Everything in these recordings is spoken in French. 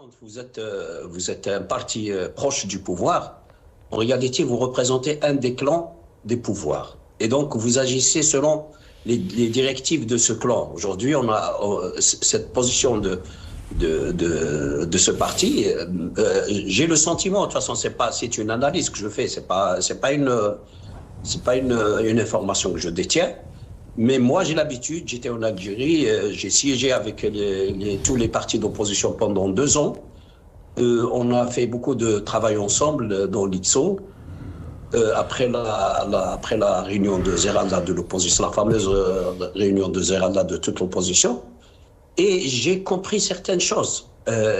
quand vous êtes un parti proche du pouvoir, en réalité, vous représentez un des clans des pouvoirs. Et donc, vous agissez selon les directives de ce clan. Aujourd'hui, on a cette position de ce parti. J'ai le sentiment, de toute façon, c'est une analyse que je fais, c'est pas une information que je détiens. Mais moi, j'ai l'habitude, j'étais en Algérie, j'ai siégé avec tous les partis d'opposition pendant 2 ans. On a fait beaucoup de travail ensemble dans l'ITSO. Après la réunion de Zeralda de l'opposition, la fameuse réunion de Zeralda de toute l'opposition. Et j'ai compris certaines choses.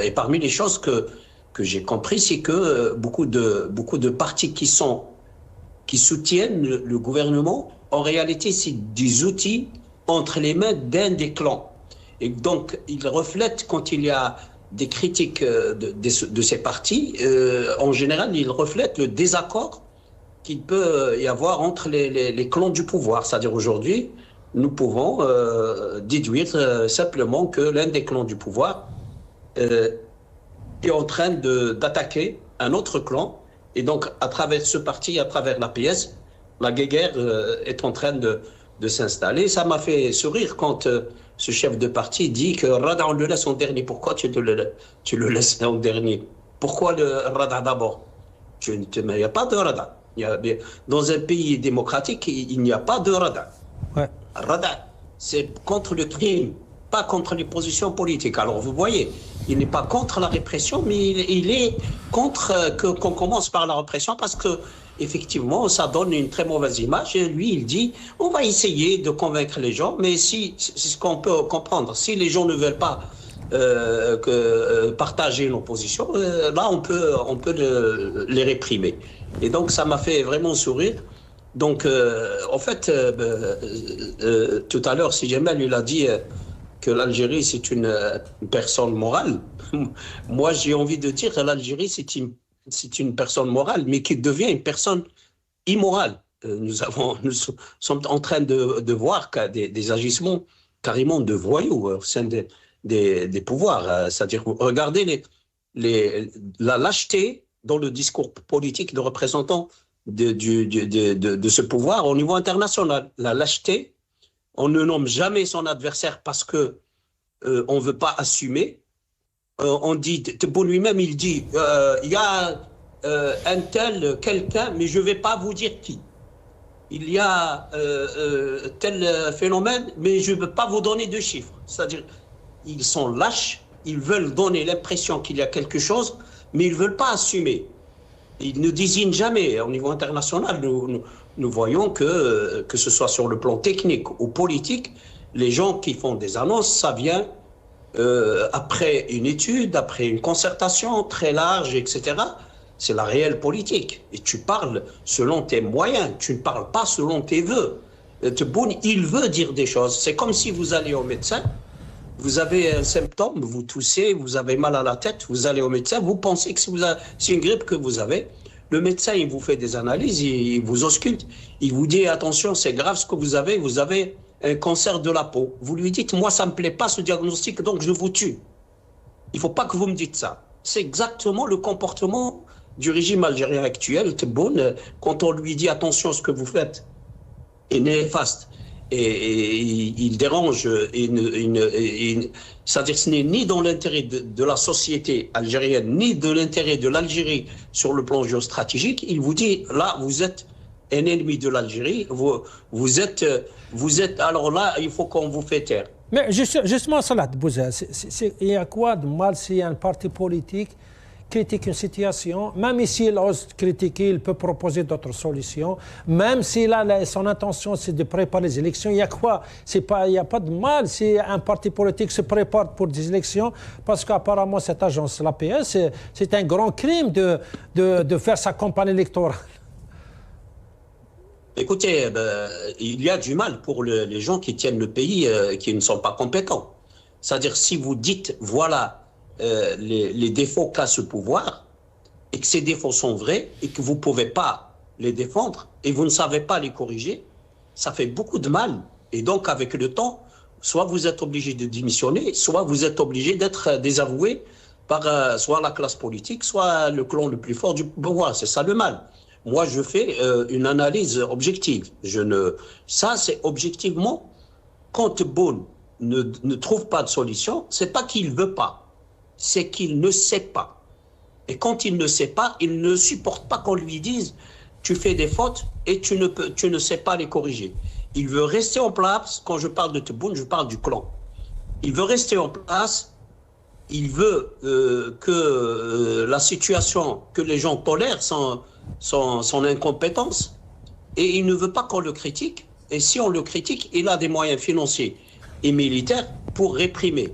Et parmi les choses que j'ai compris, c'est que beaucoup de partis qui soutiennent le gouvernement, en réalité, c'est des outils entre les mains d'un des clans. Et donc, ils reflètent, quand il y a des critiques de ces partis, en général, ils reflètent le désaccord qu'il peut y avoir entre les clans du pouvoir. C'est-à-dire aujourd'hui, nous pouvons déduire simplement que l'un des clans du pouvoir est en train d'attaquer un autre clan. Et donc, à travers ce parti, à travers l'APS, la guéguerre est en train de s'installer. Ça m'a fait sourire quand ce chef de parti dit que Rada, on le laisse en dernier. Pourquoi tu le laisses en dernier? Pourquoi le Rada d'abord? Il n'y a pas de Rada. Dans un pays démocratique, il n'y a pas de Rada. Ouais. Rada, c'est contre le crime, pas contre les positions politiques. Alors vous voyez, il n'est pas contre la répression, mais il est contre qu'on commence par la répression parce que effectivement, ça donne une très mauvaise image. Et lui, il dit, on va essayer de convaincre les gens, mais c'est ce qu'on peut comprendre. Si les gens ne veulent pas partager nos positions, là, on peut les réprimer. Et donc, ça m'a fait vraiment sourire. Donc, en fait, tout à l'heure, si Jamal lui a dit que l'Algérie, c'est une personne morale. Moi, j'ai envie de dire que l'Algérie, c'est une personne morale, mais qui devient une personne immorale. Nous sommes en train de voir des agissements carrément de voyous au sein des pouvoirs. C'est-à-dire, regardez la lâcheté dans le discours politique de représentants de ce pouvoir au niveau international. La lâcheté, on ne nomme jamais son adversaire parce que on ne veut pas assumer. On dit, Tebboune lui-même, il dit, il y a un tel quelqu'un, mais je ne vais pas vous dire qui. Il y a tel phénomène, mais je ne veux pas vous donner de chiffres. C'est-à-dire, ils sont lâches, ils veulent donner l'impression qu'il y a quelque chose, mais ils ne veulent pas assumer. Ils ne désignent jamais. Au niveau international, nous voyons que ce soit sur le plan technique ou politique, les gens qui font des annonces, ça vient après une étude, après une concertation très large, etc. C'est la réelle politique. Et tu parles selon tes moyens, tu ne parles pas selon tes vœux. Tebboune, il veut dire des choses. C'est comme si vous allez au médecin, vous avez un symptôme, vous toussez, vous avez mal à la tête, vous allez au médecin, vous pensez que c'est une grippe que vous avez. Le médecin, il vous fait des analyses, il vous ausculte, il vous dit attention, c'est grave ce que vous avez un cancer de la peau. Vous lui dites, moi, ça ne me plaît pas ce diagnostic, donc je vous tue. Il ne faut pas que vous me dites ça. C'est exactement le comportement du régime algérien actuel, Tebboune, quand on lui dit attention, ce que vous faites est néfaste. Et il dérange, c'est-à-dire que ce n'est ni dans l'intérêt de la société algérienne, ni de l'intérêt de l'Algérie sur le plan géostratégique. Il vous dit, là, vous êtes un ennemi de l'Algérie, vous êtes, alors là, il faut qu'on vous fait taire. Mais justement, Salah Bouza, il y a quoi de mal si un parti politique critique une situation, même s'il ose critiquer, il peut proposer d'autres solutions, même si son intention c'est de préparer les élections, il y a quoi? Il n'y a pas de mal si un parti politique se prépare pour des élections, parce qu'apparemment cette agence, l'APS, c'est un grand crime de faire sa campagne électorale. Écoutez, il y a du mal pour les gens qui tiennent le pays, qui ne sont pas compétents. C'est-à-dire, si vous dites, voilà, les défauts qu'a ce pouvoir, et que ces défauts sont vrais, et que vous ne pouvez pas les défendre, et vous ne savez pas les corriger, ça fait beaucoup de mal. Et donc, avec le temps, soit vous êtes obligé de démissionner, soit vous êtes obligé d'être désavoué par soit la classe politique, soit le clan le plus fort du pouvoir. C'est ça le mal. Moi, je fais une analyse objective. Ça, c'est objectivement, quand Tebboune ne trouve pas de solution, c'est pas qu'il veut pas, c'est qu'il ne sait pas. Et quand il ne sait pas, il ne supporte pas qu'on lui dise tu fais des fautes et tu ne sais pas les corriger. Il veut rester en place. Quand je parle de Tebboune, je parle du clan. Il veut rester en place. Il veut que la situation, que les gens tolèrent son incompétence. Et il ne veut pas qu'on le critique. Et si on le critique, il a des moyens financiers et militaires pour réprimer.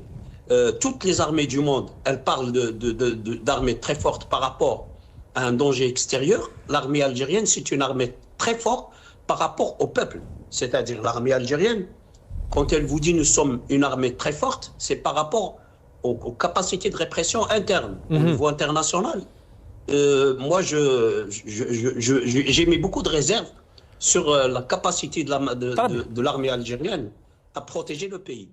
Toutes les armées du monde, elles parlent d'armées très fortes par rapport à un danger extérieur. L'armée algérienne, c'est une armée très forte par rapport au peuple. C'est-à-dire l'armée algérienne, quand elle vous dit nous sommes une armée très forte, c'est par rapport aux capacités de répression interne, au niveau international. Moi, j'ai mis beaucoup de réserves sur la capacité de l'armée algérienne à protéger le pays.